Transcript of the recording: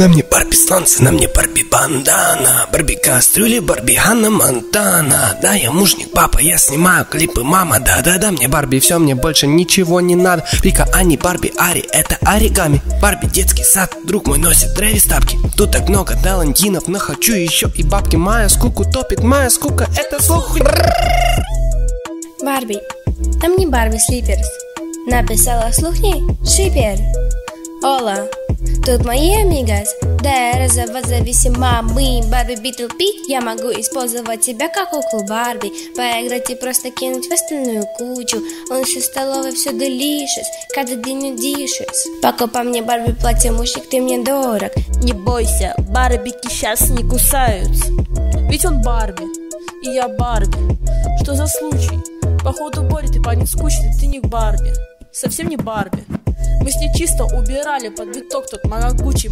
На мне Барби сланцы, на мне Барби бандана, Барби кастрюли, Барби Ханна Монтана. Да, я мужник, папа, я снимаю клипы, мама. Да-да-да, мне Барби, все, мне больше ничего не надо. Рика, Ани, Барби, Ари, это оригами. Барби, детский сад, друг мой носит Трэвис тапки. Тут так много талантинов, но хочу еще и бабки. Моя скуку топит, моя скука, это слух. Барби, там не Барби Слиперс. Написала слухни шипер. Ола, тут мои амигас. Да, я разовать зависима. Мы Барби Битл Пи. Я могу использовать тебя как куклу Барби. Поиграть и просто кинуть в остальную кучу. Он еще в столовой все delicious. Каждый день удишись. Покупай мне Барби платье, мужик, ты мне дорог. Не бойся, барбики сейчас не кусаются. Ведь он Барби, и я Барби. Что за случай? Походу Боря ты парень скучный, ты не Барби. Совсем не Барби. Мы с ней чисто убирали под биток тот могучий.